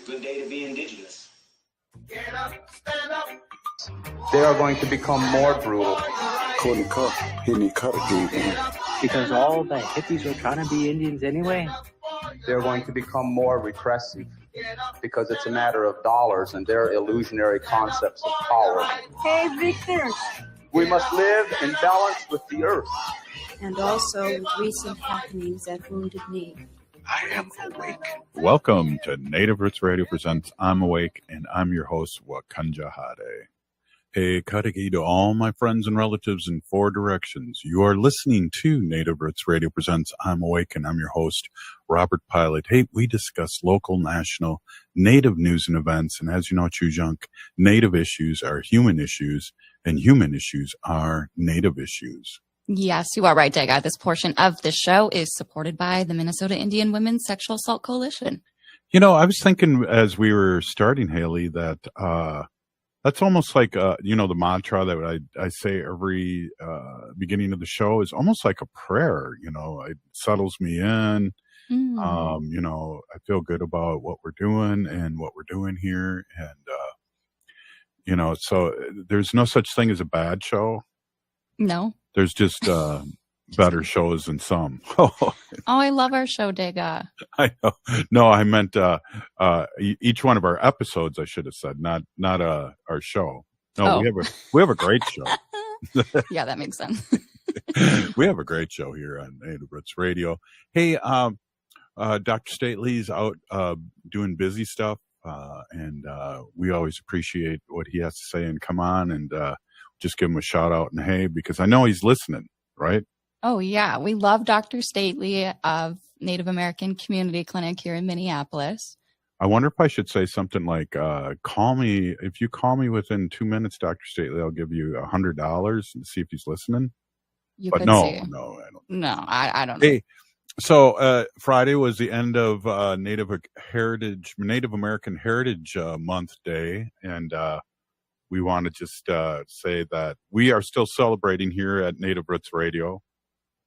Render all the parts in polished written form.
Good day to be indigenous. Get up, stand up. They are going to become more brutal. Couldn't cut. He need cut again. Because all the hippies were trying to be Indians anyway. They're going to become more repressive because it's a matter of dollars and their illusionary concepts of power. Hey, Victor. We must live in balance with the earth. And also with recent happenings at Wounded Knee. I am awake. Welcome to Native Roots Radio presents I'm Awake, and I'm your host, Wakanja Hade. Hey, Kadagi to all my friends and relatives in four directions. You are listening to Native Roots Radio presents I'm Awake, and I'm your host, Robert Pilot. Hey, we discuss local, national, Native news and events, and as you know, Chujunk, Native issues are human issues, and human issues are Native issues. Yes, you are right, Dega. This portion of the show is supported by the Minnesota Indian Women's Sexual Assault Coalition. You know, I was thinking as we were starting, Haley, that that's almost like, the mantra that I say every beginning of the show is almost like a prayer. You know, it settles me in. I feel good about what we're doing and what we're doing here. And, so there's no such thing as a bad show. No. There's just better shows than some. Oh, I love our show, Dega. I know. No, I meant each one of our episodes. I should have said, not our show. No, we have a great show. Yeah, that makes sense. We have a great show here on Native Roots Radio. Hey, Dr. Stately's out doing busy stuff, and we always appreciate what he has to say and come on and just give him a shout out and hey, because I know he's listening, right? Oh, yeah. We love Dr. Stately of Native American Community Clinic here in Minneapolis. I wonder if I should say something like, call me. If you call me within 2 minutes, Dr. Stately, I'll give you $100 and see if he's listening. I don't. No, I don't know. Hey, so Friday was the end of Native American Heritage Month Day, and we want to just say that we are still celebrating here at Native Roots Radio.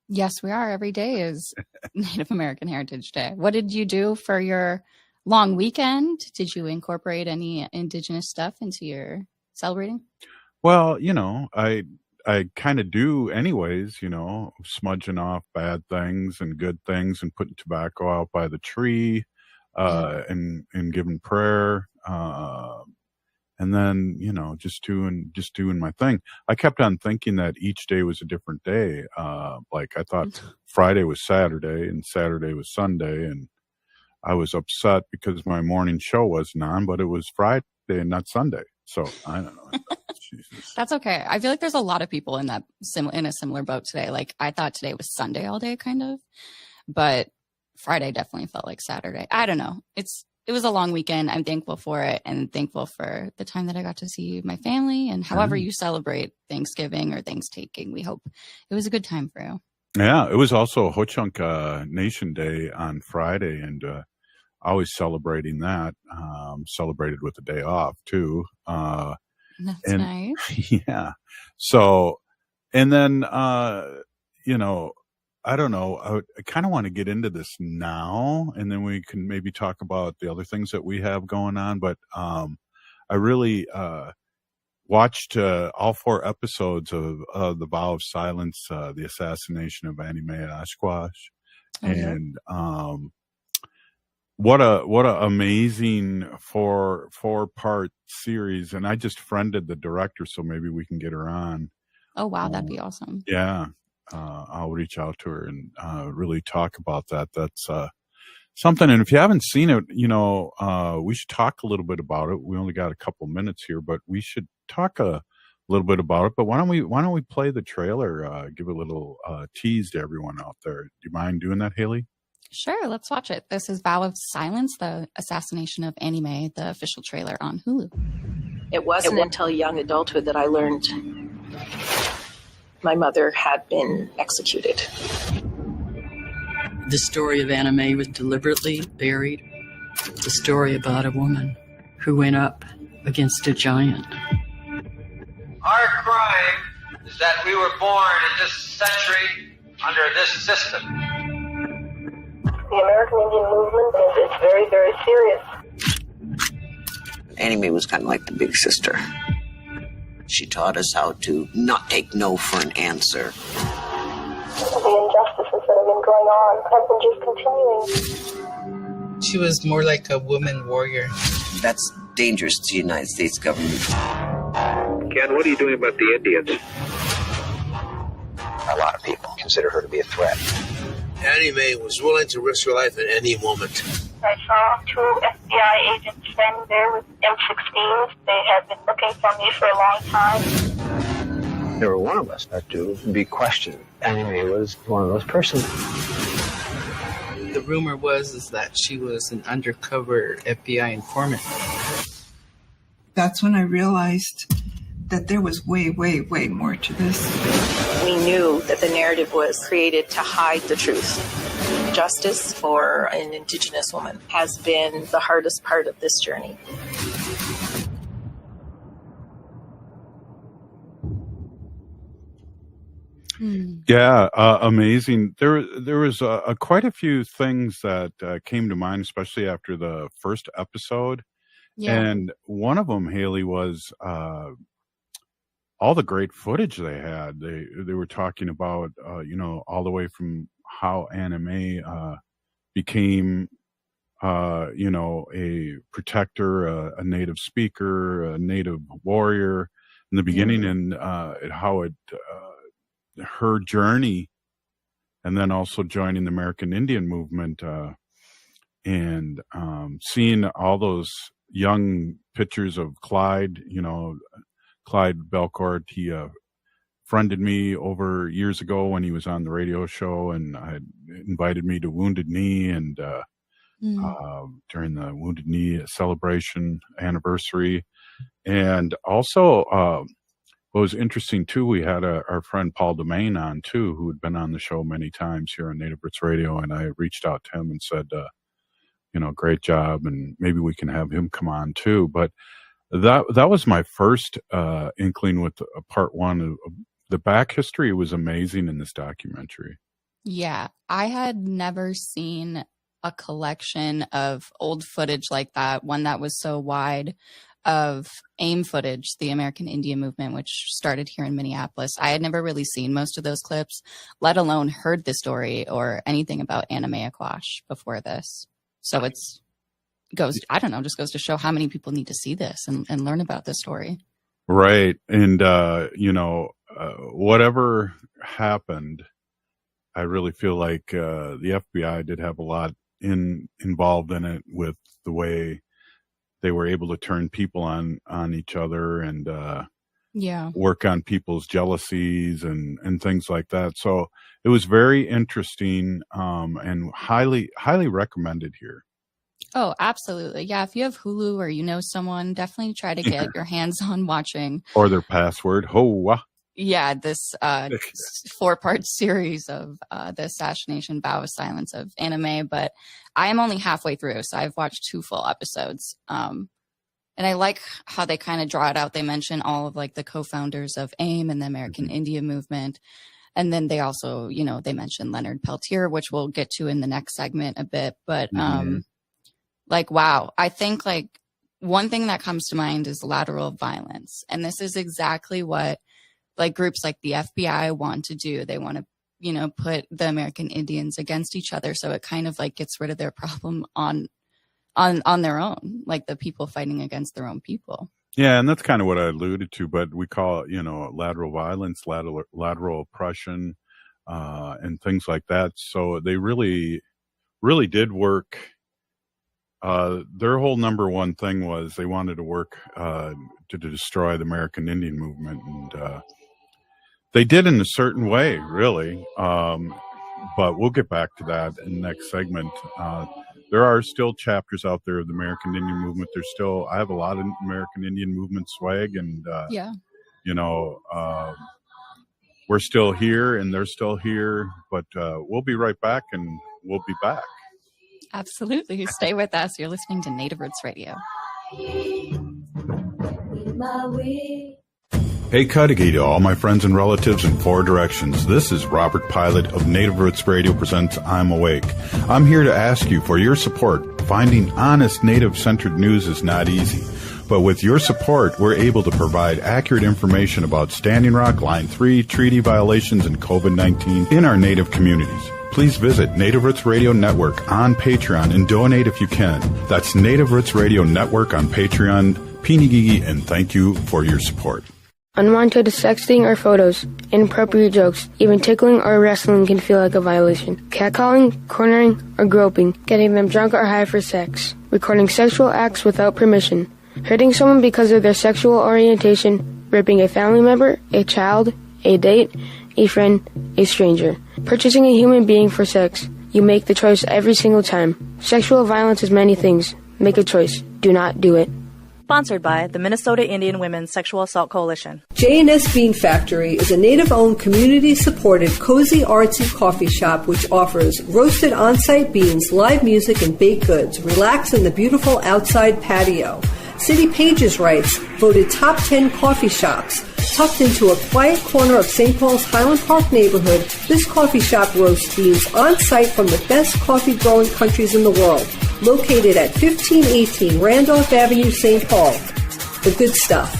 Yes, we are. Every day is Native American Heritage Day. What did you do for your long weekend? Did you incorporate any indigenous stuff into your celebrating? Well, I kind of do anyways, smudging off bad things and good things and putting tobacco out by the tree and giving prayer. And then, just doing my thing. I kept on thinking that each day was a different day. Like I thought Friday was Saturday and Saturday was Sunday. And I was upset because my morning show wasn't on, but it was Friday and not Sunday. So I don't know. Jesus. That's okay. I feel like there's a lot of people in a similar boat today. Like I thought today was Sunday all day kind of, but Friday definitely felt like Saturday. I don't know. It was a long weekend. I'm thankful for it and thankful for the time that I got to see my family and however you celebrate Thanksgiving or Thanksgiving. We hope it was a good time for you. Yeah, it was also Ho-Chunk Nation Day on Friday, and always celebrating that. Celebrated with a day off too. That's nice. Yeah. So, and then, I don't know. I kind of want to get into this now, and then we can maybe talk about the other things that we have going on. But I really watched all 4 episodes of The Vow of Silence, the assassination of Annie Mae Oshkosh. And what a amazing four-part series. And I just friended the director, so maybe we can get her on. Oh, wow. That'd be awesome. Yeah. I'll reach out to her and really talk about that. That's something. And if you haven't seen it, we should talk a little bit about it. We only got a couple minutes here, but we should talk a little bit about it. But why don't we play the trailer? Give a little tease to everyone out there. Do you mind doing that, Haley? Sure. Let's watch it. This is Vow of Silence, the assassination of Annie Mae, the official trailer on Hulu. It wasn't until young adulthood that I learned my mother had been executed. The story of Annie Mae was deliberately buried. The story about a woman who went up against a giant. Our crime is that we were born in this century under this system. The American Indian movement is very, very serious. Anime was kind of like the big sister. She taught us how to not take no for an answer. The injustices that have been going on have been just continuing. She was more like a woman warrior. That's dangerous to the United States government. Ken, what are you doing about the Indians? A lot of people consider her to be a threat. Anime was willing to risk her life at any moment. I saw 2 FBI agents standing there with M16s. They had been looking for me for a long time. There were one of us had to be questioned. Anime was one of those persons. The rumor was that she was an undercover FBI informant. That's when I realized that there was way, way, way more to this. We knew that the narrative was created to hide the truth. Justice for an Indigenous woman has been the hardest part of this journey. Yeah, amazing. There was quite a few things that came to mind, especially after the first episode. Yeah. And one of them, Haley, was all the great footage they had. They were talking about, all the way from how anime became, a protector, a native speaker, a native warrior in the beginning, and how it her journey, and then also joining the American Indian movement, and seeing all those young pictures of Clyde, Clyde Belcourt. He friended me over years ago when he was on the radio show, and invited me to Wounded Knee, and during the Wounded Knee celebration anniversary. And also, what was interesting too, we had our friend Paul Domain on too, who had been on the show many times here on Native Roots Radio, and I reached out to him and said, great job, and maybe we can have him come on too. But that was my first inkling with part one of the back history. Was amazing in this documentary. Yeah, I had never seen a collection of old footage like that, one that was so wide, of AIM footage, the American Indian movement, which started here in Minneapolis. I had never really seen most of those clips, let alone heard the story or anything about Anime Aquash before this. So just goes to show how many people need to see this and learn about this story. Right. And, whatever happened, I really feel like the FBI did have a lot involved in it, with the way they were able to turn people on each other and work on people's jealousies and things like that. So it was very interesting, and highly recommended here. Oh, absolutely. Yeah, if you have Hulu or someone, definitely try to get your hands on watching. Or their password. Hoa. Yeah, this 4-part series of the assassination vow of silence of anime, but I am only halfway through, so I've watched 2 full episodes. And I like how they kind of draw it out. They mention all of the co-founders of AIM and the American Indian movement. And then they also, they mention Leonard Peltier, which we'll get to in the next segment a bit. But wow, I think one thing that comes to mind is lateral violence. And this is exactly what groups like the FBI want to do. They want to, put the American Indians against each other. So it kind of gets rid of their problem on their own, the people fighting against their own people. Yeah. And that's kind of what I alluded to, but we call it, lateral violence, lateral oppression, and things like that. So they really, really did work. Their whole number one thing was they wanted to work to destroy the American Indian movement, and they did in a certain way, really. But we'll get back to that in the next segment. There are still chapters out there of the American Indian movement. I have a lot of American Indian movement swag, and we're still here and they're still here. But we'll be right back, and we'll be back. Absolutely. Stay with us. You're listening to Native Roots Radio. Hey, Cudahy to all my friends and relatives in 4 directions. This is Robert Pilot of Native Roots Radio presents I'm Awake. I'm here to ask you for your support. Finding honest Native-centered news is not easy. But with your support, we're able to provide accurate information about Standing Rock, Line 3, treaty violations, and COVID-19 in our Native communities. Please visit Native Roots Radio Network on Patreon and donate if you can. That's Native Roots Radio Network on Patreon. Pinigigi, and thank you for your support. Unwanted sexting or photos, inappropriate jokes, even tickling or wrestling can feel like a violation. Catcalling, cornering, or groping, getting them drunk or high for sex, recording sexual acts without permission, hurting someone because of their sexual orientation, raping a family member, a child, a date, a friend, a stranger, purchasing a human being for sex. You make the choice every single time. Sexual violence is many things. Make a choice. Do not do it. Sponsored by the Minnesota Indian Women's Sexual Assault Coalition. J&S Bean Factory is a Native-owned, community-supported, cozy, artsy coffee shop which offers roasted on-site beans, live music, and baked goods. Relax in the beautiful outside patio. City Pages writes, voted top 10 coffee shops. Tucked into a quiet corner of St. Paul's Highland Park neighborhood, this coffee shop roasts beans on-site from the best coffee-growing countries in the world. Located at 1518 Randolph Avenue, St. Paul. The good stuff.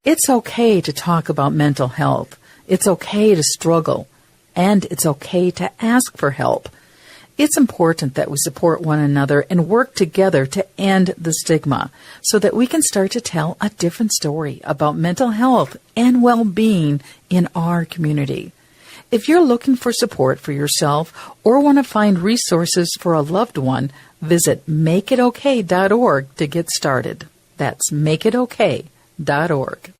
It's okay to talk about mental health. It's okay to struggle. And it's okay to ask for help. It's important that we support one another and work together to end the stigma so that we can start to tell a different story about mental health and well-being in our community. If you're looking for support for yourself or want to find resources for a loved one, visit makeitokay.org to get started. That's makeitokay.org.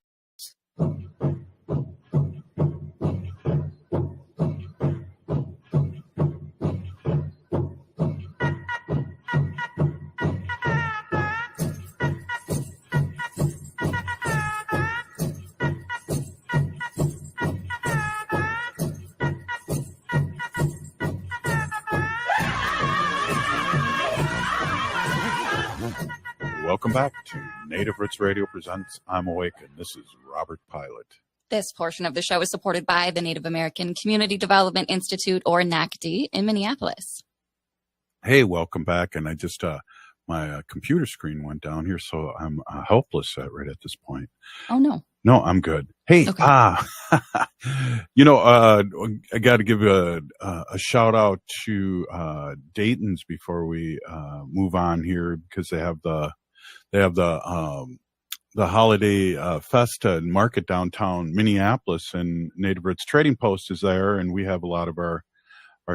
Welcome back to Native Roots Radio Presents I'm Awake, and this is Robert Pilot. This portion of the show is supported by the Native American Community Development Institute, or NACD, in Minneapolis. Hey, welcome back. And I just, my computer screen went down here, so I'm helpless right at this point. Oh, no. No, I'm good. Hey, okay. I got to give a shout out to Dayton's before we move on here, because they have the holiday festa and market downtown Minneapolis, and Native Roots Trading Post is there, and we have a lot of our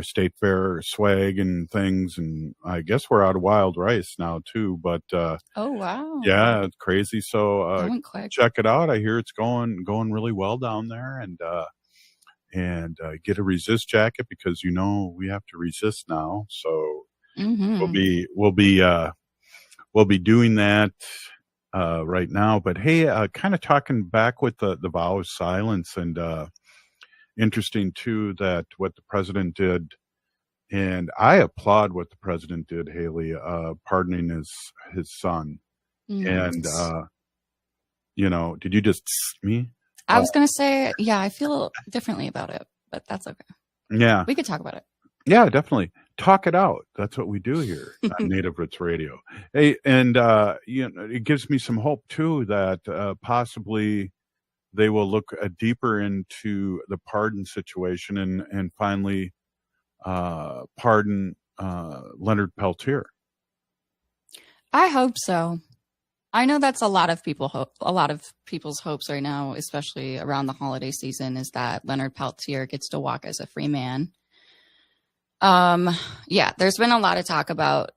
state fair swag and things, and I guess we're out of wild rice now too, but oh wow, yeah, it's crazy. So that went quick. Check it out. I hear it's going really well down there, and get a resist jacket, because we have to resist now. So we'll be doing that right now. But hey, kind of talking back with the vow of silence, and interesting too that what the president did, and I applaud what the president did, Haley, pardoning his son. And did you just me? I was gonna say, yeah, I feel differently about it, but that's okay. Yeah, we could talk about it. Yeah, definitely. Talk it out. That's what we do here on Native Roots Radio. Hey, and it gives me some hope too that possibly they will look deeper into the pardon situation and finally pardon Leonard Peltier. I hope so. I know that's a lot of people's hopes right now, especially around the holiday season, is that Leonard Peltier gets to walk as a free man. Yeah, there's been a lot of talk about,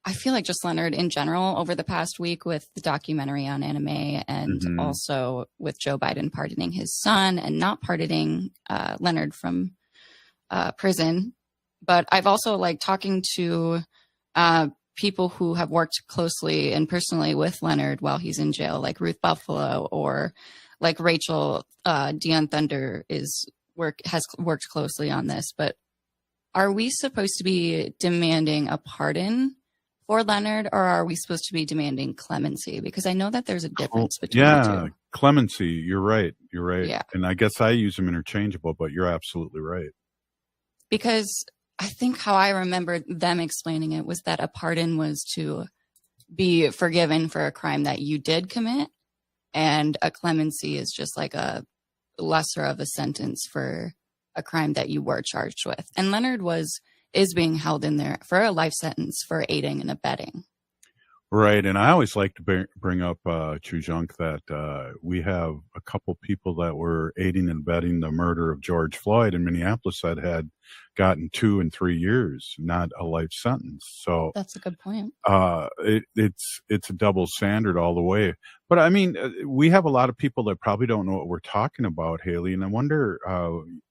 I feel like, just Leonard in general over the past week with the documentary on anime, and also with Joe Biden pardoning his son and not pardoning Leonard from prison. But I've also talking to people who have worked closely and personally with Leonard while he's in jail, like Ruth Buffalo, or like Rachel Dion Thunder has worked closely on this. But are we supposed to be demanding a pardon for Leonard, or are we supposed to be demanding clemency? Because I know that there's a difference between the two. Clemency. You're right. Yeah. And I guess I use them interchangeable, but you're absolutely right. Because I think how I remember them explaining it was that a pardon was to be forgiven for a crime that you did commit, and a clemency is just like a lesser of a sentence for a crime that you were charged with. And Leonard is being held in there for a life sentence for aiding and abetting. Right. And I always like to bring up, Chujunk, that we have a couple people that were aiding and abetting the murder of George Floyd in Minneapolis that had gotten 2 and 3 years, not a life sentence. So that's a good point. It's a double standard all the way. But I mean, we have a lot of people that probably don't know what we're talking about, Haley. And I wonder,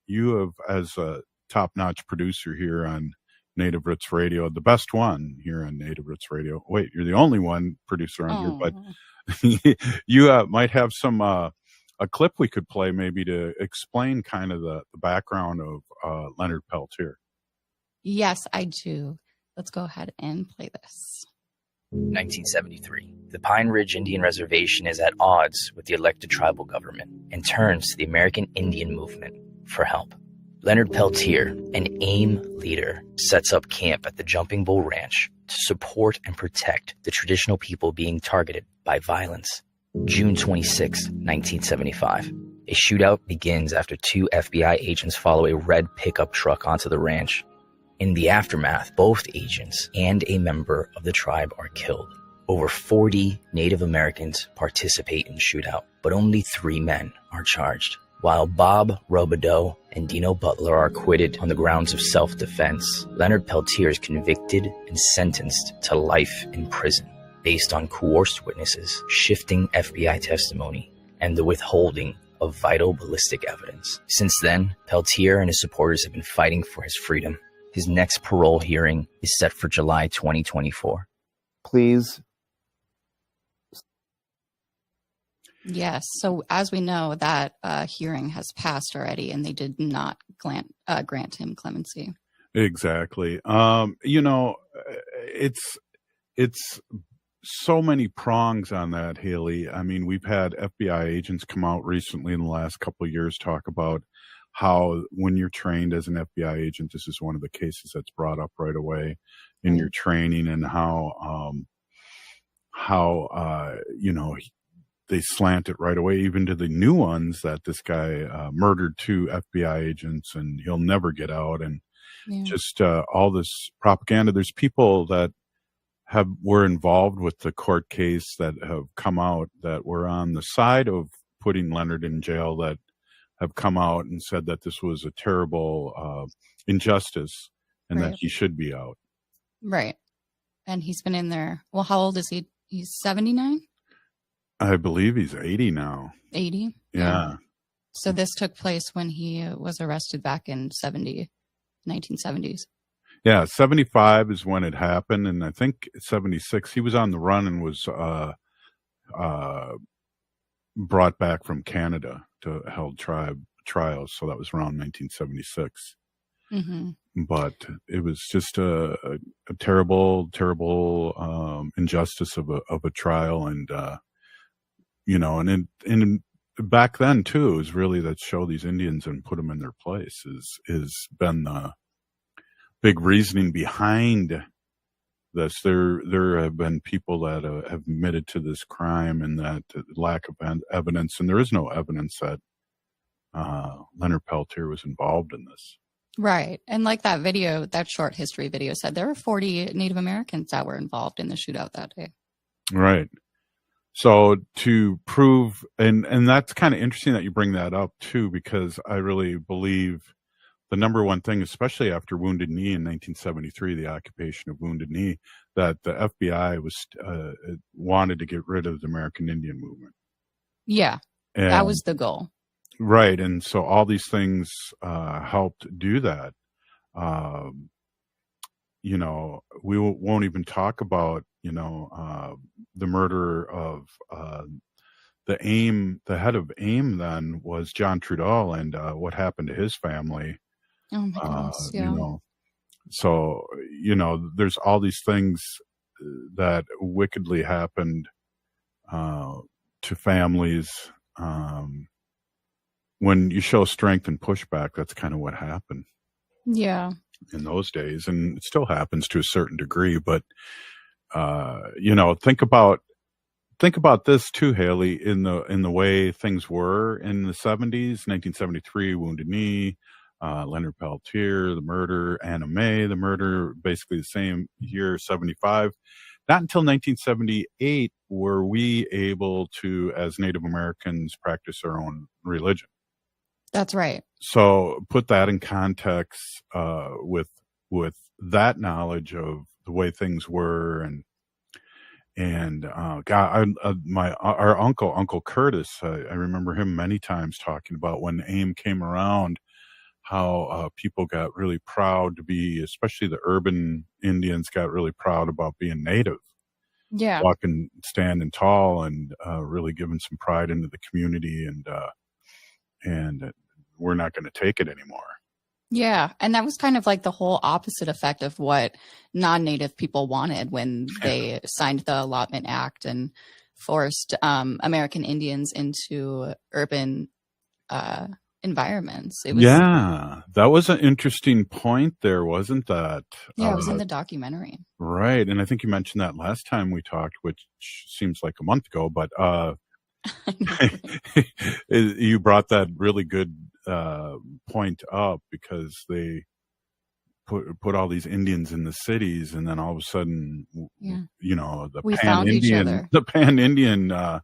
you have, as a top-notch producer here on Native Roots Radio, the best one here on Native Roots Radio. Wait, you're the only one producer on here, but you might have some a clip we could play maybe to explain kind of the background of Leonard Peltier. Yes, I do. Let's go ahead and play this. 1973. The Pine Ridge Indian Reservation is at odds with the elected tribal government and turns to the American Indian movement for help. Leonard Peltier, an AIM leader, sets up camp at the Jumping Bull Ranch to support and protect the traditional people being targeted by violence. June 26, 1975. A shootout begins after 2 FBI agents follow a red pickup truck onto the ranch. In the aftermath, both agents and a member of the tribe are killed. Over 40 Native Americans participate in the shootout, but only 3 men are charged. While Bob Robideau and Dino Butler are acquitted on the grounds of self-defense, Leonard Peltier is convicted and sentenced to life in prison based on coerced witnesses, shifting FBI testimony, and the withholding of vital ballistic evidence. Since then, Peltier and his supporters have been fighting for his freedom. His next parole hearing is set for July 2024. Please. Yes. So as we know, that hearing has passed already, and they did not grant him clemency. Exactly. It's so many prongs on that, Haley. I mean, we've had FBI agents come out recently in the last couple of years talk about how when you're trained as an FBI agent, this is one of the cases that's brought up right away in your training, and how they slant it right away, even to the new ones, that this guy murdered 2 FBI agents and he'll never get out. And just all this propaganda. There's people that were involved with the court case that have come out that were on the side of putting Leonard in jail, that have come out and said that this was a terrible injustice and that he should be out. Right. And he's been in there. Well, how old is he? He's 79? I believe he's 80 now. 80? Yeah. So this took place when he was arrested back in 1970s. Yeah, 75 is when it happened, and I think 76 he was on the run and was brought back from Canada to held trials. So that was around 1976. Mm-hmm. But it was just a terrible, terrible injustice of a trial, and and back then too, it was really that show these Indians and put them in their place is been the big reasoning behind this. There have been people that have admitted to this crime, and that lack of evidence, and there is no evidence that Leonard Peltier was involved in this. Right. And like that video, that short history video said, there were 40 Native Americans that were involved in the shootout that day. Right. So to prove, and that's kind of interesting that you bring that up too, because I really believe the number one thing, especially after Wounded Knee in 1973, the occupation of Wounded Knee, that the FBI was wanted to get rid of the American Indian movement. Yeah, and that was the goal. Right. And so all these things helped do that. We won't even talk about, the murder of the head of AIM then was John Trudeau, and what happened to his family. Oh my goodness, yeah. So, there's all these things that wickedly happened to families. When you show strength and pushback, that's kind of what happened. Yeah. In those days, and it still happens to a certain degree, but think about this too, Haley, in the way things were in the 70s, 1973, Wounded Knee, Leonard Peltier, the murder, Anna Mae, the murder, basically the same year, 75. Not until 1978 were we able to, as Native Americans, practice our own religion. That's right. So put that in context with that knowledge of the way things were, and God, our Uncle Curtis, I remember him many times talking about when AIM came around, how people got really proud to be, especially the urban Indians, got really proud about being Native. Yeah, walking, standing tall, and really giving some pride into the community, and we're not going to take it anymore. Yeah, and that was kind of like the whole opposite effect of what non-Native people wanted when they signed the Allotment Act and forced American Indians into urban environments. It was, that was an interesting point there, wasn't that? Yeah, it was in the documentary. Right, and I think you mentioned that last time we talked, which seems like a month ago, but you brought that really good point up, because they put all these Indians in the cities, and then all of a sudden, the Pan-Indian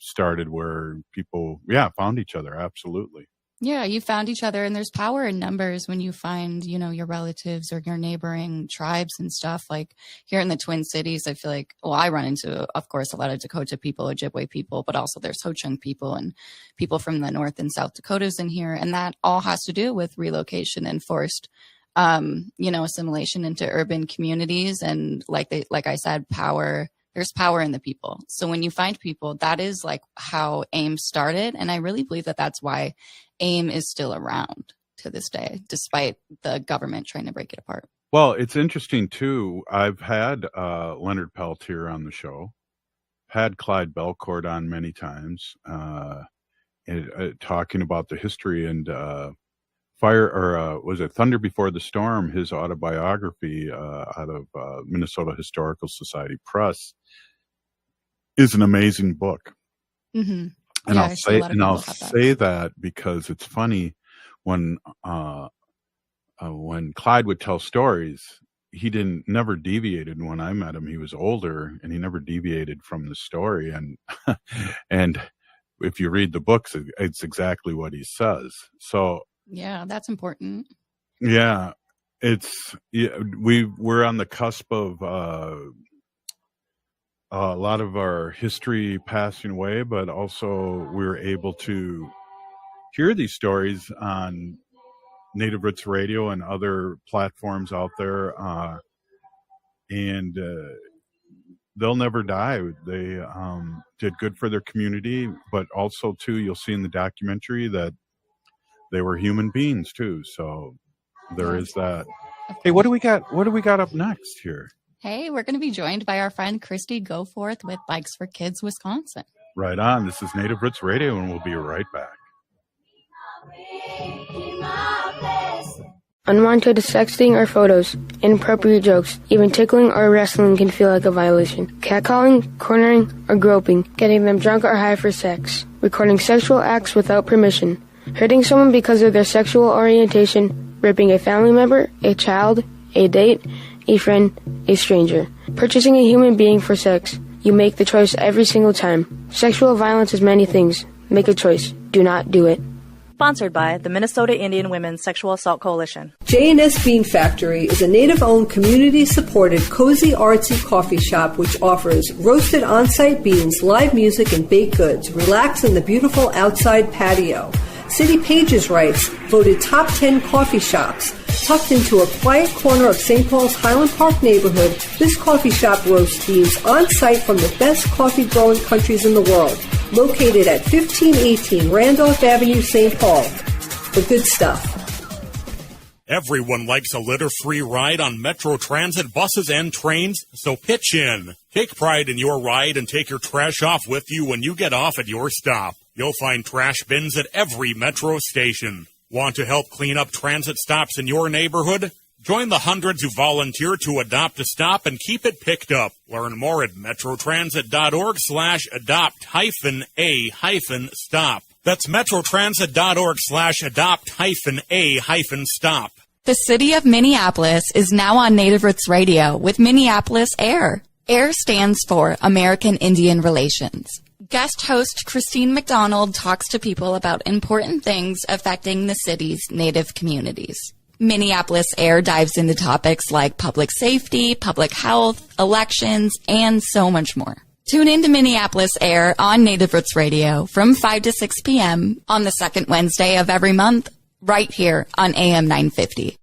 started, where people found each other. Absolutely. Yeah, you found each other, and there's power in numbers when you find, your relatives or your neighboring tribes and stuff. Like here in the Twin Cities, I feel like, I run into, of course, a lot of Dakota people, Ojibwe people, but also there's Ho-Chunk people and people from the North and South Dakotas in here. And that all has to do with relocation and forced, assimilation into urban communities. And like I said, power. There's power in the people. So when you find people, that is like how AIM started. And I really believe that that's why AIM is still around to this day, despite the government trying to break it apart. Well, it's interesting too. I've had Leonard Peltier on the show, had Clyde Belcourt on many times, talking about the history, and was it Thunder Before the Storm, his autobiography out of Minnesota Historical Society Press, is an amazing book. Mm-hmm. And I'll say that because it's funny, when Clyde would tell stories, he never deviated. When I met him, he was older, and he never deviated from the story. And and if you read the books, it's exactly what he says. So yeah, that's important. Yeah, we're on the cusp of a lot of our history passing away, but also we're able to hear these stories on Native Roots Radio and other platforms out there, and they'll never die. They did good for their community, but also too, you'll see in the documentary that they were human beings too. So there is that. Hey, what do we got? What do we got up next here? Hey, we're going to be joined by our friend Kristie GoForth with Bikes for Kids Wisconsin. Right on. This is Native Roots Radio, and we'll be right back. Unwanted sexting or photos, inappropriate jokes, even tickling or wrestling can feel like a violation. Catcalling, cornering, or groping, getting them drunk or high for sex, recording sexual acts without permission, hurting someone because of their sexual orientation, raping a family member, a child, a date, a friend, a stranger, purchasing a human being for sex. You make the choice every single time. Sexual violence is many things. Make a choice. Do not do it. Sponsored by the Minnesota Indian Women's Sexual Assault Coalition. J&S Bean Factory is a Native-owned, community-supported, cozy, artsy coffee shop which offers roasted on-site beans, live music, and baked goods. Relax in the beautiful outside patio. City Pages writes, voted top 10 coffee shops. Tucked into a quiet corner of St. Paul's Highland Park neighborhood, this coffee shop roasts beans on-site from the best coffee-growing countries in the world. Located at 1518 Randolph Avenue, St. Paul. The good stuff. Everyone likes a litter-free ride on Metro Transit buses and trains, so pitch in. Take pride in your ride and take your trash off with you when you get off at your stop. You'll find trash bins at every Metro station. Want to help clean up transit stops in your neighborhood? Join the hundreds who volunteer to adopt a stop and keep it picked up. Learn more at metrotransit.org/adopt-a-stop. That's metrotransit.org/adopt-a-stop. The city of Minneapolis is now on Native Roots Radio with Minneapolis AIR. AIR stands for American Indian Relations. Guest host Christine McDonald talks to people about important things affecting the city's Native communities. Minneapolis AIR dives into topics like public safety, public health, elections, and so much more. Tune in to Minneapolis AIR on Native Roots Radio from 5 to 6 p.m. on the second Wednesday of every month, right here on AM 950.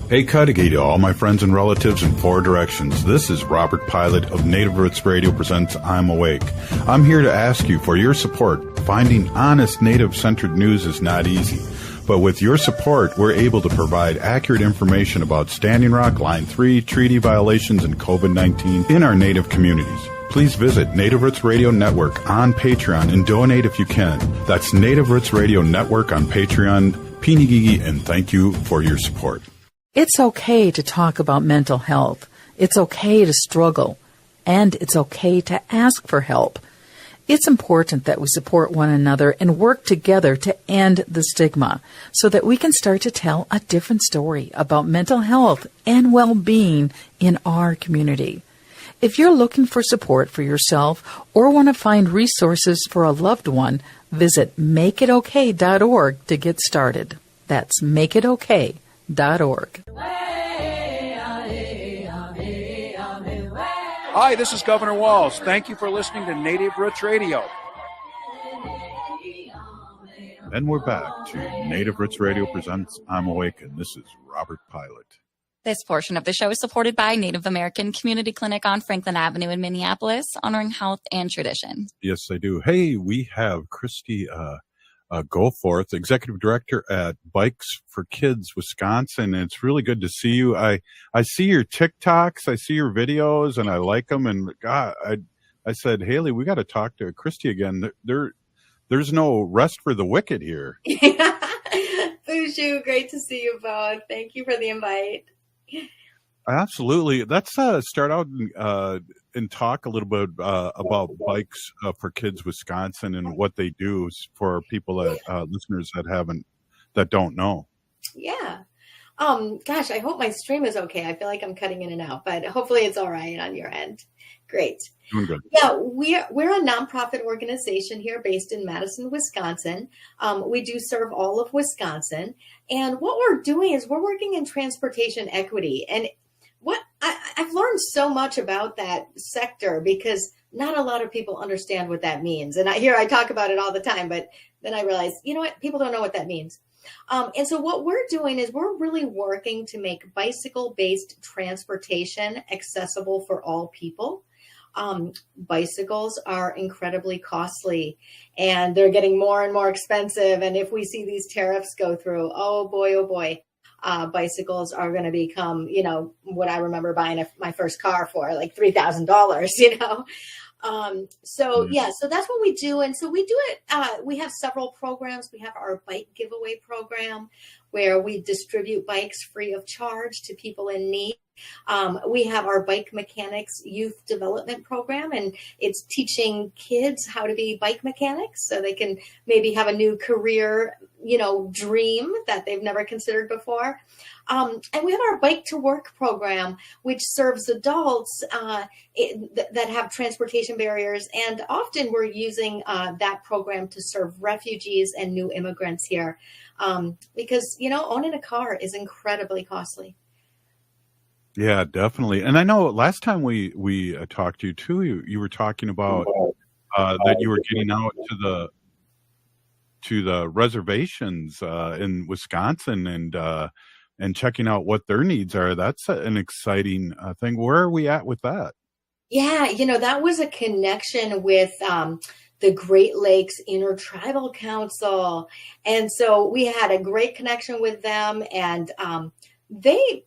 Hey, Cudahy to all my friends and relatives in four directions. This is Robert Pilot of Native Roots Radio presents I'm Awake. I'm here to ask you for your support. Finding honest Native-centered news is not easy. But with your support, we're able to provide accurate information about Standing Rock, Line 3, treaty violations, and COVID-19 in our Native communities. Please visit Native Roots Radio Network on Patreon and donate if you can. That's Native Roots Radio Network on Patreon. Pinigigi, and thank you for your support. It's okay to talk about mental health. It's okay to struggle. And it's okay to ask for help. It's important that we support one another and work together to end the stigma so that we can start to tell a different story about mental health and well-being in our community. If you're looking for support for yourself or want to find resources for a loved one, visit makeitokay.org to get started. That's makeitokay.org. Hi, this is Governor Walz. Thank you for listening to Native Roots Radio. And we're back to Native Roots Radio presents I'm Awake, and this is Robert Pilot. This portion of the show is supported by Native American Community Clinic on Franklin Avenue in Minneapolis, honoring health and tradition. Yes, they do. Hey, we have Kristie GoForth, Executive Director at Bikes for Kids Wisconsin. And it's really good to see you. I see your TikToks, I see your videos, and I like them. And God, I said, Haley, we got to talk to Kristie again. There's no rest for the wicked here. Bushu, great to see you both. Thank you for the invite. Absolutely. Let's start out and talk a little bit about Bikes for Kids Wisconsin and what they do for people that listeners that don't know. Yeah. Gosh, I hope my stream is okay. I feel like I'm cutting in and out, but hopefully it's all right on your end. Great. Doing good. Yeah, we're a nonprofit organization here based in Madison, Wisconsin. We do serve all of Wisconsin. And what we're doing is we're working in transportation equity. And what I've learned so much about that sector because not a lot of people understand what that means. And I talk about it all the time, but then I realize, you know what? People don't know what that means. And so what we're doing is we're really working to make bicycle-based transportation accessible for all people. Bicycles are incredibly costly and they're getting more and more expensive. And if we see these tariffs go through, oh boy, bicycles are going to become, what I remember buying my first car for, like $3,000, So that's what we do. And so we do it. We have several programs. We have our bike giveaway program where we distribute bikes free of charge to people in need. We have our bike mechanics youth development program, and it's teaching kids how to be bike mechanics so they can maybe have a new career, dream that they've never considered before. And we have our Bike to Work program, which serves adults that have transportation barriers. And often we're using that program to serve refugees and new immigrants here because, owning a car is incredibly costly. Yeah, definitely. And I know last time we talked to you too, you were talking about that you were getting out to the reservations in Wisconsin and checking out what their needs are. That's an exciting thing. Where are we at with that? Yeah, that was a connection with the Great Lakes Intertribal Council. And so we had a great connection with them, and they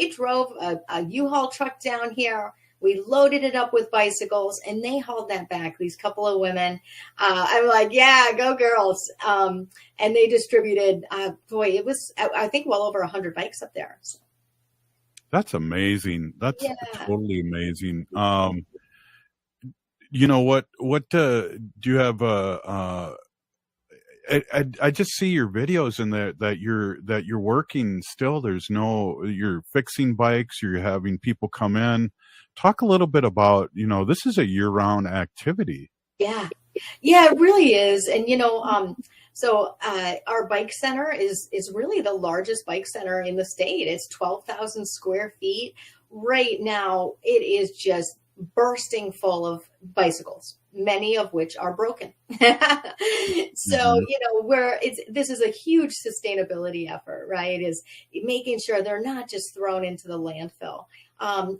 drove a U-Haul truck down here. We loaded it up with bicycles and they hauled that back, these couple of women. I'm like, yeah, go girls. And they distributed, it was, I think, well over 100 bikes up there. So That's amazing. That's Yeah. totally amazing. You know what do you have I just see your videos in there that you're working still. You're fixing bikes, you're having people come in. Talk a little bit about, this is a year-round activity. Yeah. Yeah, it really is. And, so our bike center is really the largest bike center in the state. It's 12,000 square feet. Right now, it is just bursting full of bicycles, many of which are broken. So, this is a huge sustainability effort, right? Is making sure they're not just thrown into the landfill.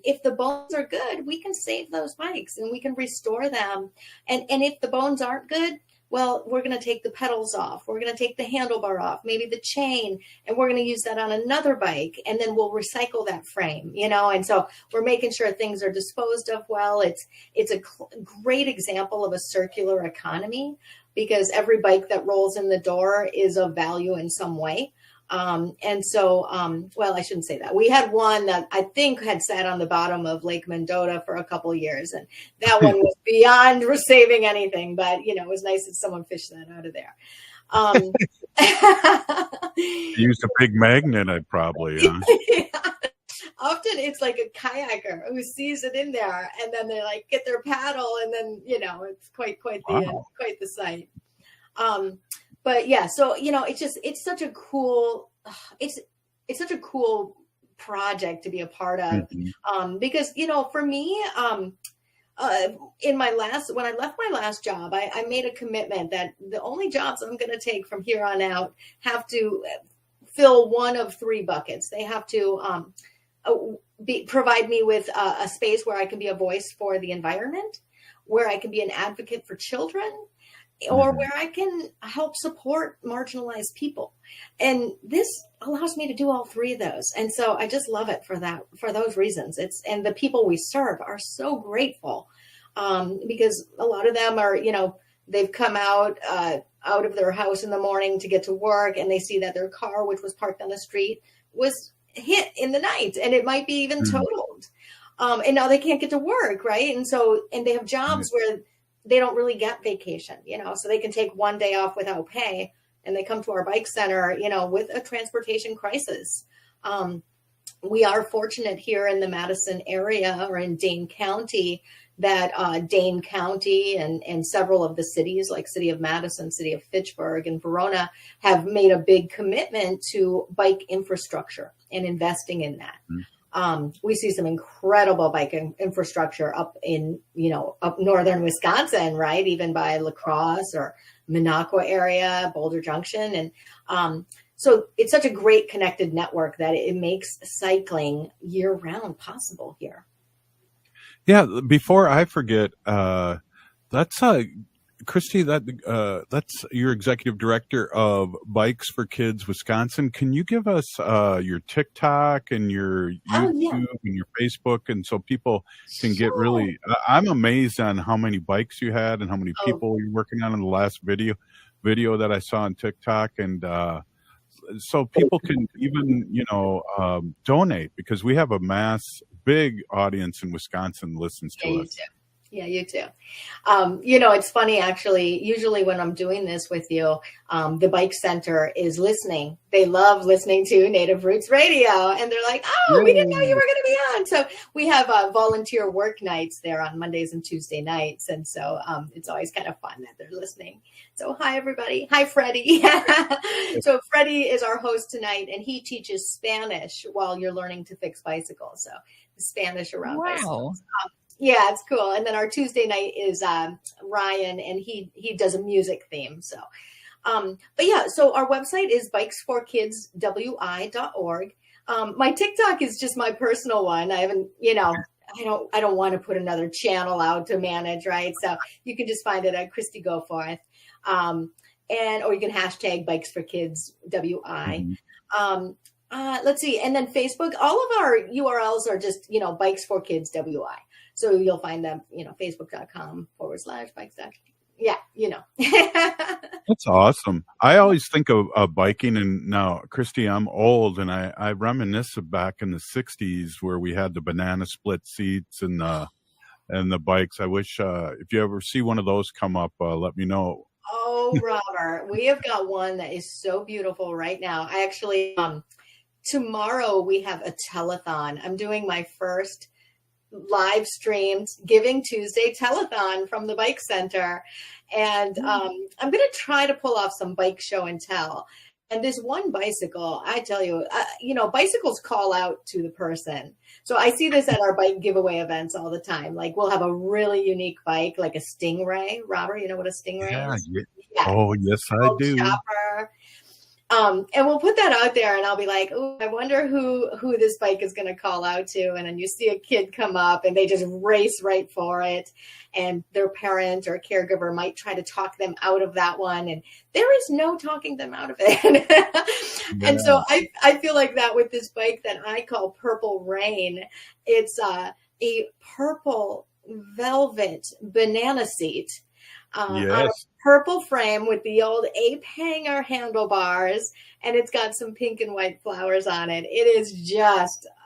If the bones are good, we can save those bikes and we can restore them. And if the bones aren't good, well, we're going to take the pedals off. We're going to take the handlebar off, maybe the chain, and we're going to use that on another bike. And then we'll recycle that frame, and so we're making sure things are disposed of well. It's a great example of a circular economy because every bike that rolls in the door is of value in some way. I shouldn't say that. We had one that I think had sat on the bottom of Lake Mendota for a couple of years, and that one was beyond saving anything, but it was nice that someone fished that out of there. Used a big magnet, I'd probably. Yeah. Often it's like a kayaker who sees it in there and then they get their paddle and then, it's quite the sight. But yeah, so, it's such a cool, it's such a cool project to be a part of. Because, for me, when I left my last job, I made a commitment that the only jobs I'm going to take from here on out have to fill one of three buckets. They have to provide me with a space where I can be a voice for the environment, where I can be an advocate for children, or where I can help support marginalized people. And this allows me to do all three of those. And so I just love it for those reasons. And the people we serve are so grateful because a lot of them are, they've come out of their house in the morning to get to work and they see that their car, which was parked on the street, was hit in the night and it might be even totaled. And now they can't get to work. Right. And they have jobs where they don't really get vacation, so they can take one day off without pay and they come to our bike center, with a transportation crisis. We are fortunate here in the Madison area or in Dane County that Dane County and several of the cities like City of Madison, City of Fitchburg and Verona have made a big commitment to bike infrastructure and investing in that. We see some incredible bike infrastructure up in, up northern Wisconsin, right? Even by La Crosse or Minocqua area, Boulder Junction. And so it's such a great connected network that it makes cycling year round possible here. Yeah. Before I forget, that's Kristie, that's your executive director of Bikes for Kids Wisconsin. Can you give us your TikTok and your YouTube and your Facebook, and so people can get really? I'm amazed on how many bikes you had and how many people you're working on in the last video that I saw on TikTok, and so people can even donate because we have a big audience in Wisconsin listens to us. Yeah, you too. It's funny, actually, usually when I'm doing this with you, the bike center is listening. They love listening to Native Roots Radio. And they're like, we didn't know you were going to be on. So we have volunteer work nights there on Mondays and Tuesday nights. And so it's always kind of fun that they're listening. So hi, everybody. Hi, Freddie. So Freddie is our host tonight, and he teaches Spanish while you're learning to fix bicycles. So Spanish around bicycles. Yeah, it's cool. And then our Tuesday night is Ryan, and he does a music theme. So, but yeah, so our website is bikesforkidswi.org. My TikTok is just my personal one. I haven't, I don't want to put another channel out to manage, right? So you can just find it at Kristie GoForth, or you can hashtag bikesforkidswi. Let's see, and then Facebook. All of our URLs are just Bikes for Kids WI. So you'll find them, Facebook.com/bikes yeah, you know. That's awesome. I always think of biking, and now, Kristie, I'm old, and I reminisce of back in the 60s where we had the banana split seats and the bikes. I wish if you ever see one of those come up, let me know. Oh, Robert, we have got one that is so beautiful right now. I actually, tomorrow we have a telethon. I'm doing my first live streamed Giving Tuesday telethon from the Bike Center. And I'm going to try to pull off some bike show and tell. And this one bicycle, I tell you, bicycles call out to the person. So I see this at our bike giveaway events all the time. Like we'll have a really unique bike, like a Stingray. Robert, you know what a Stingray is? Yeah. Oh, yes, I do. Chopper. And we'll put that out there, and I'll be like, oh, I wonder who this bike is going to call out to. And then you see a kid come up and they just race right for it. And their parent or caregiver might try to talk them out of that one. And there is no talking them out of it. And so I feel like that with this bike that I call Purple Rain. It's a purple velvet banana seat. On a purple frame with the old ape hanger handlebars, and it's got some pink and white flowers on it. It is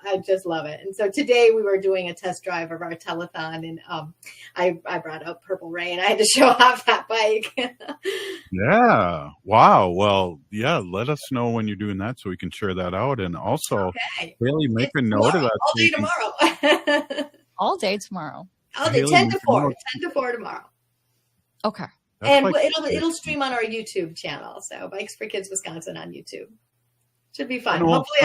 I just love it. And so today we were doing a test drive of our telethon, and I brought out Purple Rain. I had to show off that bike. Yeah. Wow. Well, yeah, let us know when you're doing that so we can share that out. And also, Haley, make a note of that. All day tomorrow. All day tomorrow. All day, 10 to 4. 10 to 4 tomorrow. Okay. And it'll stream on our YouTube channel. So Bikes for Kids Wisconsin on YouTube. Should be fun. Hopefully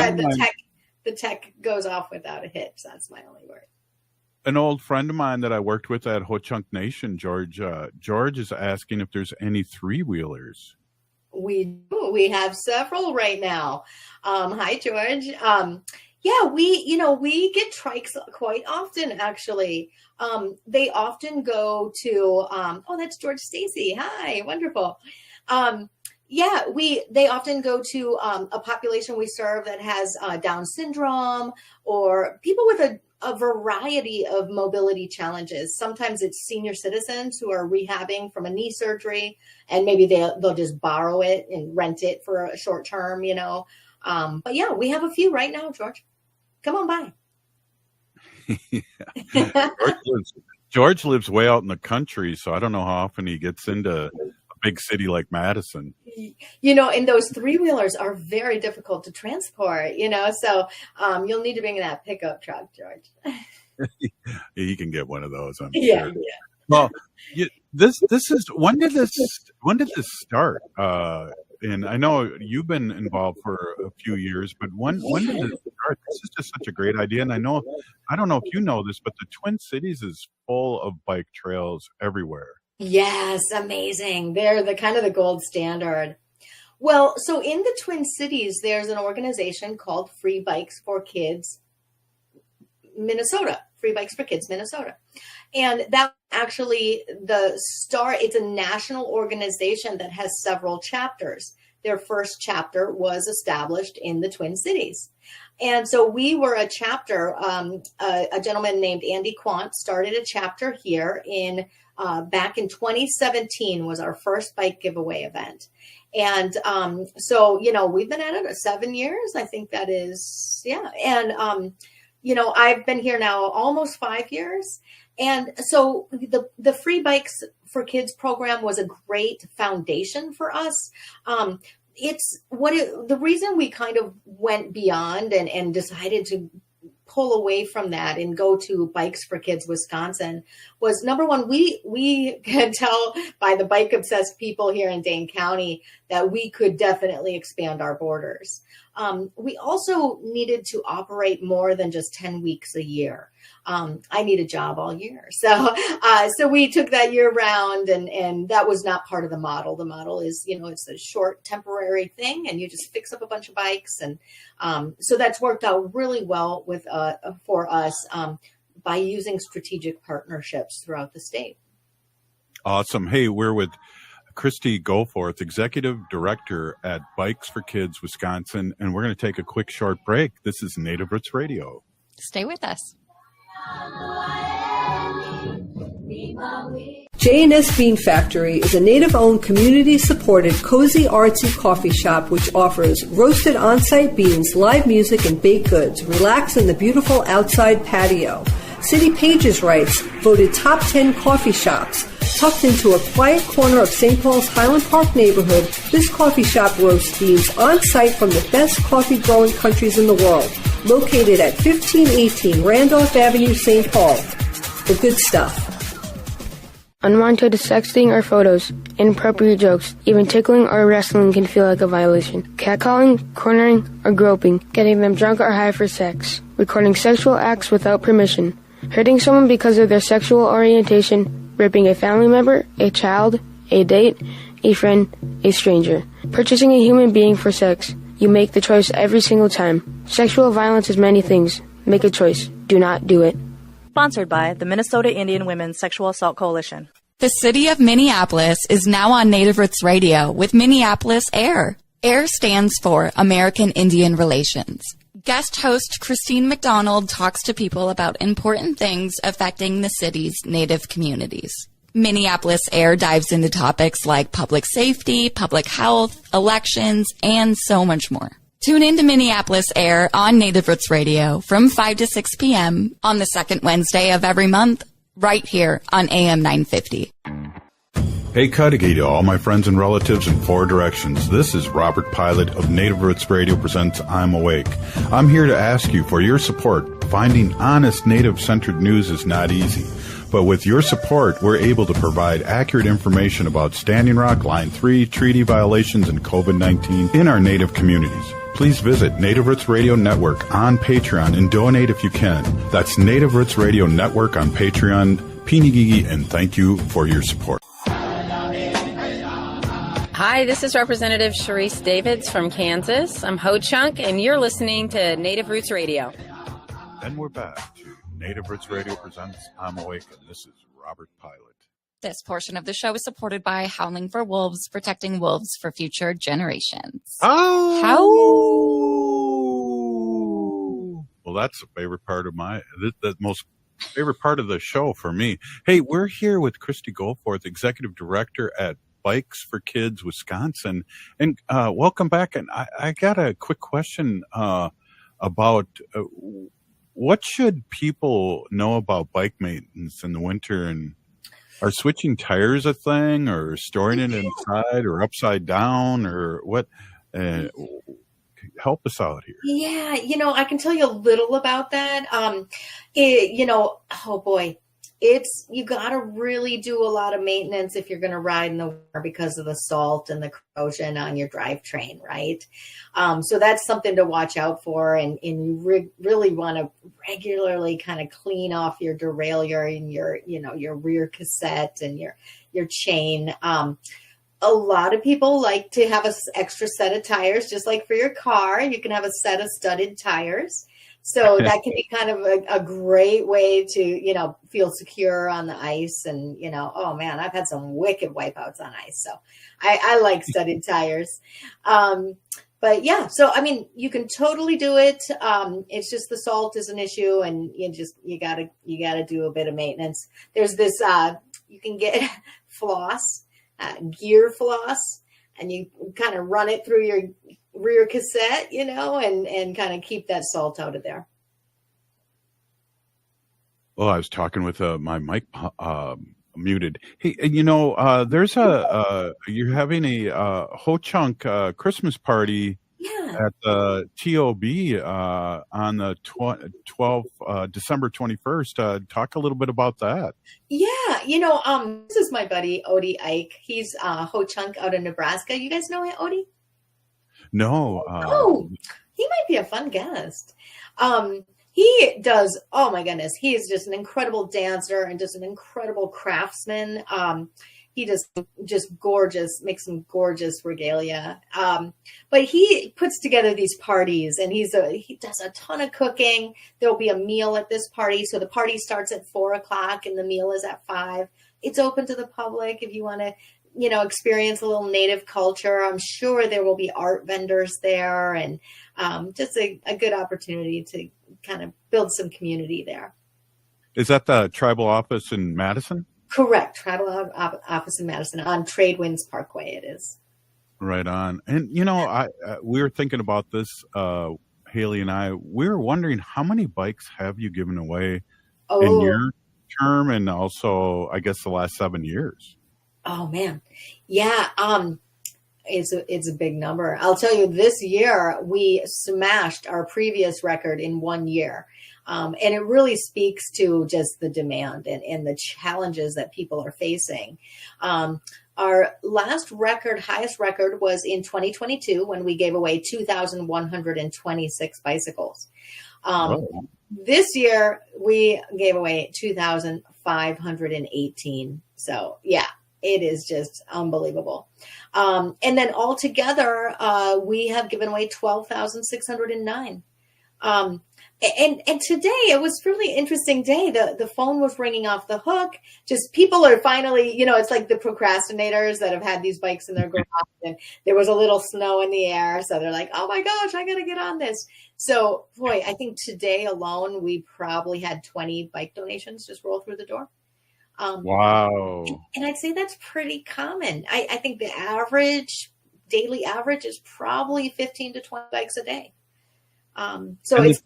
the tech goes off without a hitch. That's my only word. An old friend of mine that I worked with at Ho Chunk Nation, George is asking if there's any 3-wheelers. We do. We have several right now. Hi, George. Yeah, we get trikes quite often, actually. They often go to, that's George Stacy. Hi, wonderful. They often go to a population we serve that has Down syndrome or people with a variety of mobility challenges. Sometimes it's senior citizens who are rehabbing from a knee surgery, and maybe they'll just borrow it and rent it for a short term, But yeah, we have a few right now, George. Come on by. George lives way out in the country, so I don't know how often he gets into a big city like Madison. And those 3-wheelers are very difficult to transport, so you'll need to bring that pickup truck, George. He can get one of those, I'm sure. Yeah. Well, this is when did this start? And I know you've been involved for a few years, but when did this start? This is just such a great idea. And I don't know if you know this, but the Twin Cities is full of bike trails everywhere. Yes, amazing. They're the kind of the gold standard. Well, so in the Twin Cities, there's an organization called Free Bikes for Kids Minnesota. Free Bikes for Kids Minnesota. And that actually it's a national organization that has several chapters. Their first chapter was established in the Twin Cities. And so we were a chapter, a gentleman named Andy Quant started a chapter here back in 2017 was our first bike giveaway event. And so, we've been at it 7 years. I think that is, yeah. And, I've been here now almost 5 years. And so the Free Bikes for Kids program was a great foundation for us. The reason we kind of went beyond and decided to pull away from that and go to Bikes for Kids Wisconsin was, number one, we can tell by the bike obsessed people here in Dane County that we could definitely expand our borders. We also needed to operate more than just 10 weeks a year. I need a job all year. So we took that year round, and that was not part of the model. The model is, it's a short temporary thing, and you just fix up a bunch of bikes. And so that's worked out really well for us by using strategic partnerships throughout the state. Awesome. Hey, we're with Kristie GoForth, Executive Director at Bikes for Kids Wisconsin, and we're going to take a quick short break. This is Native Roots Radio. Stay with us. J&S Bean Factory is a native-owned, community-supported, cozy, artsy coffee shop which offers roasted on-site beans, live music, and baked goods. Relax in the beautiful outside patio. City Pages writes, voted top 10 coffee shops. Tucked into a quiet corner of St. Paul's Highland Park neighborhood, this coffee shop roasts beans on-site from the best coffee-growing countries in the world. Located at 1518 Randolph Avenue, St. Paul. The good stuff. Unwanted sexting or photos, inappropriate jokes, even tickling or wrestling can feel like a violation. Catcalling, cornering, or groping, getting them drunk or high for sex, recording sexual acts without permission, hurting someone because of their sexual orientation, raping a family member, a child, a date, a friend, a stranger, purchasing a human being for sex. You make the choice every single time. Sexual violence is many things. Make a choice. Do not do it. Sponsored by the Minnesota Indian Women's Sexual Assault Coalition. The city of Minneapolis is now on Native Roots Radio with Minneapolis AIR. AIR stands for American Indian Relations. Guest host Christine McDonald talks to people about important things affecting the city's Native communities. Minneapolis AIR dives into topics like public safety, public health, elections, and so much more. Tune in to Minneapolis AIR on Native Roots Radio from 5 to 6 p.m. on the second Wednesday of every month, right here on AM 950. Hey, Cudahy to all my friends and relatives in four directions. This is Robert Pilot of Native Roots Radio presents I'm Awake. I'm here to ask you for your support. Finding honest Native-centered news is not easy. But with your support, we're able to provide accurate information about Standing Rock, Line 3, treaty violations, and COVID-19 in our Native communities. Please visit Native Roots Radio Network on Patreon and donate if you can. That's Native Roots Radio Network on Patreon. Pinigigi, and thank you for your support. Hi, this is Representative Sharice Davids from Kansas. I'm Ho Chunk, and you're listening to Native Roots Radio. And we're back to Native Roots Radio presents I'm Awake, and this is Robert Pilot. This portion of the show is supported by Howling for Wolves, protecting wolves for future generations. Oh! Well, that's the favorite part of the most favorite part of the show for me. Hey, we're here with Kristie GoForth, Executive Director at Bikes for Kids Wisconsin. And welcome back. And I got a quick question about what should people know about bike maintenance in the winter, and are switching tires a thing, or storing it inside or upside down, or what? Help us out here. Yeah, I can tell you a little about that. Oh boy, you got to really do a lot of maintenance if you're going to ride in the winter because of the salt and the corrosion on your drivetrain, right? So that's something to watch out for, and you really want to regularly kind of clean off your derailleur and your rear cassette and your chain. A lot of people like to have an extra set of tires, just like for your car. You can have a set of studded tires. So that can be kind of a great way to, feel secure on the ice. And, oh man, I've had some wicked wipeouts on ice. So I like studded tires. But yeah, so, you can totally do it. It's just the salt is an issue, and you gotta do a bit of maintenance. There's this, you can get floss. Gear floss, and you kind of run it through your rear cassette, and kind of keep that salt out of there. Well, I was talking with my mic muted. Hey, there's you're having a Ho Chunk Christmas party at the TOB on the 12th, December 21st. Talk a little bit about that. Yeah, this is my buddy, Odie Ike. He's Ho Chunk out of Nebraska. You guys know Odie? No. He might be a fun guest. He does, oh my goodness, he is just an incredible dancer and just an incredible craftsman. He just gorgeous, makes some gorgeous regalia. But he puts together these parties, and he does a ton of cooking. There'll be a meal at this party. So the party starts at 4:00 and the meal is at 5. It's open to the public if you want to, experience a little Native culture. I'm sure there will be art vendors there, and just a good opportunity to kind of build some community there. Is that the tribal office in Madison? Correct. Tribal office in Madison on Trade Winds Parkway. It is. Right on. And, we were thinking about this, Haley and I. We were wondering, how many bikes have you given away in your term, and also, I guess, the last 7 years? Oh, man. Yeah. It's a big number. I'll tell you, this year we smashed our previous record in 1 year. And it really speaks to just the demand and the challenges that people are facing. Our last highest record was in 2022 when we gave away 2,126 bicycles. This year we gave away 2,518. So yeah, it is just unbelievable. And then altogether, we have given away 12,609. And today it was a really interesting day. The phone was ringing off the hook. Just people are finally, it's like the procrastinators that have had these bikes in their garage, and there was a little snow in the air. So they're like, oh my gosh, I got to get on this. So boy, I think today alone, we probably had 20 bike donations just roll through the door. Wow. And I'd say that's pretty common. I think the daily average is probably 15 to 20 bikes a day. So and it's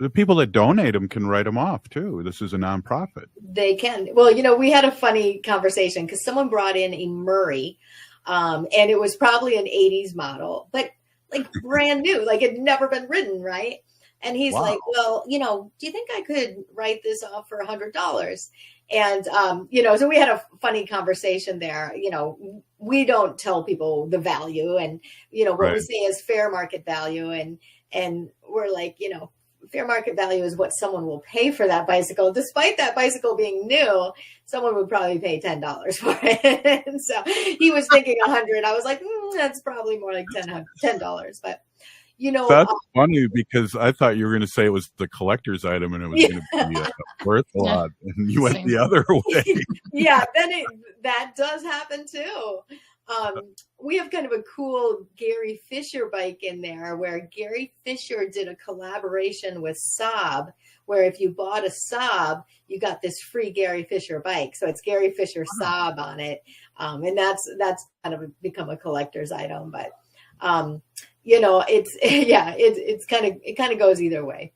the people that donate them can write them off too. This is a nonprofit. They can. Well, we had a funny conversation because someone brought in a Murray, and it was probably an 80s model, but like brand new, like it had never been ridden, right? And he's like, well, do you think I could write this off for $100? And, so we had a funny conversation there. We don't tell people the value, and, what we say is fair market value. And we're like, fair market value is what someone will pay for that bicycle. Despite that bicycle being new, someone would probably pay $10 for it. And so he was thinking 100. I was like, that's probably more like $10. But, that's funny, because I thought you were going to say it was the collector's item and it was going to be worth a lot, and you went the other way. Yeah, then that does happen too. We have kind of a cool Gary Fisher bike in there, where Gary Fisher did a collaboration with Saab, where if you bought a Saab, you got this free Gary Fisher bike. So it's Gary Fisher Saab on it, and that's kind of become a collector's item, but. It kind of goes either way.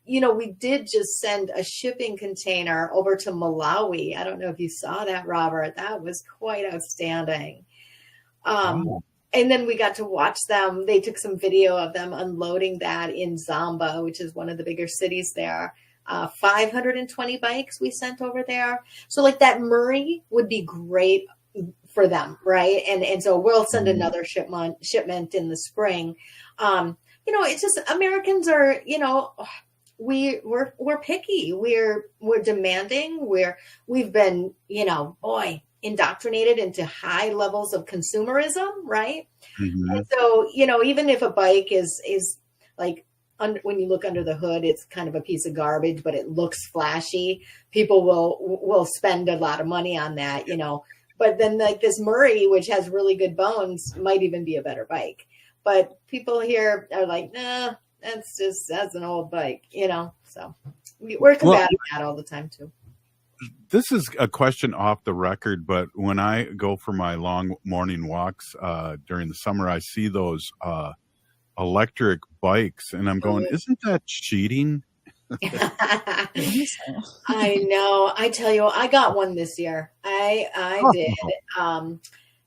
We did just send a shipping container over to Malawi. I don't know if you saw that, Robert. That was quite outstanding. And then we got to watch them. They took some video of them unloading that in Zamba, which is one of the bigger cities there. 520 bikes we sent over there. So like that Murray would be great for them, right? And so we'll send another shipment in the spring. It's just Americans are, we're picky, we're demanding, we've been, indoctrinated into high levels of consumerism, right? Mm-hmm. And so, even if a bike is like when you look under the hood, it's kind of a piece of garbage, but it looks flashy. People will spend a lot of money on that, But then like this Murray, which has really good bones, might even be a better bike. But people here are like, nah, that's an old bike, So we're combating that all the time too. This is a question off the record, but when I go for my long morning walks during the summer, I see those electric bikes, and I'm going, isn't that cheating? I know. I tell you, I got one this year. I did.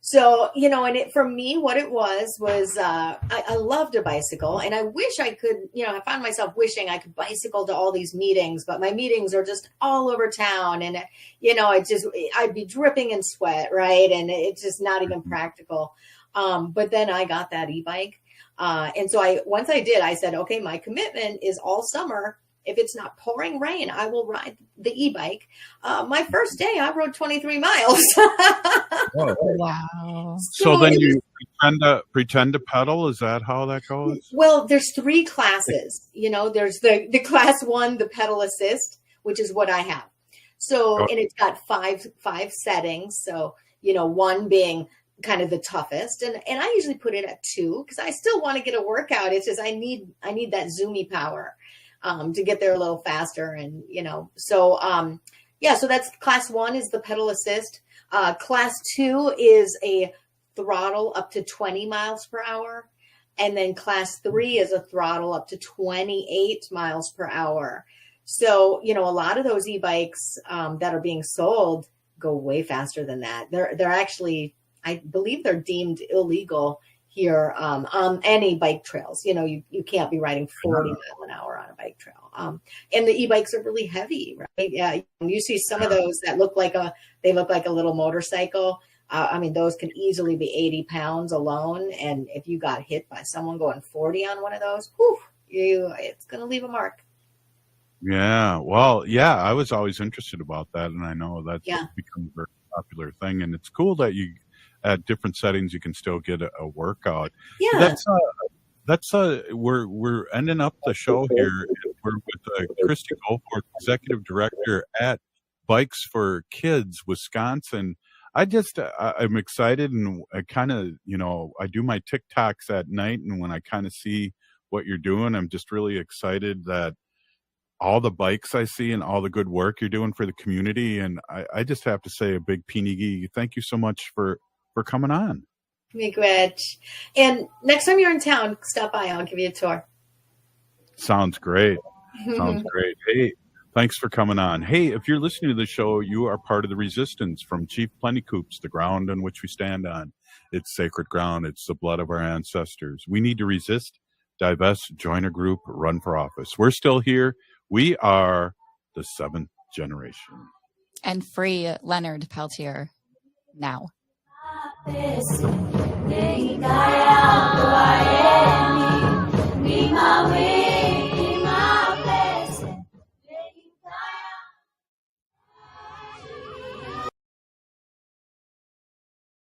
So, and for me, what it was I loved a bicycle, and I wish I could, I found myself wishing I could bicycle to all these meetings, but my meetings are just all over town, and, I'd be dripping in sweat, right? And it's just not even practical. But then I got that e-bike. And so once I did, I said, okay, my commitment is all summer. If it's not pouring rain, I will ride the e-bike. My first day, I rode 23 miles. Wow. So then you pretend to pedal? Is that how that goes? Well, there's 3 classes. There's the class 1, the pedal assist, which is what I have. So, and it's got five settings. So, 1 being kind of the toughest. And I usually put it at 2 because I still want to get a workout. It's just I need that zoomy power. To get there a little faster. And, Yeah, so that's class 1 is the pedal assist. Class 2 is a throttle up to 20 miles per hour. And then class 3 is a throttle up to 28 miles per hour. So, a lot of those e-bikes that are being sold go way faster than that. They're actually, I believe they're deemed illegal here on any bike trails. You can't be riding 40 mile an hour on a bike trail. And the e-bikes are really heavy, right? Yeah, you see some of those that look like a little motorcycle. Those can easily be 80 pounds alone. And if you got hit by someone going 40 on one of those, it's going to leave a mark. Yeah. Well, yeah, I was always interested about that. And I know that's become a very popular thing. And it's cool that you, at different settings, you can still get a workout. Yeah. We're ending up the show here. We're with Kristie GoForth, Executive Director at Bikes for Kids, Wisconsin. I'm excited, and I kind of, I do my TikToks at night, and when I kind of see what you're doing, I'm just really excited that all the bikes I see and all the good work you're doing for the community. And I just have to say a big Pinigi, thank you so much for coming on. Miigwech. And next time you're in town, stop by. I'll give you a tour. Sounds great. Sounds great. Hey, thanks for coming on. Hey, if you're listening to the show, you are part of the resistance from Chief Plentycoops, the ground on which we stand on. It's sacred ground. It's the blood of our ancestors. We need to resist, divest, join a group, run for office. We're still here. We are the 7th generation. And free Leonard Peltier now.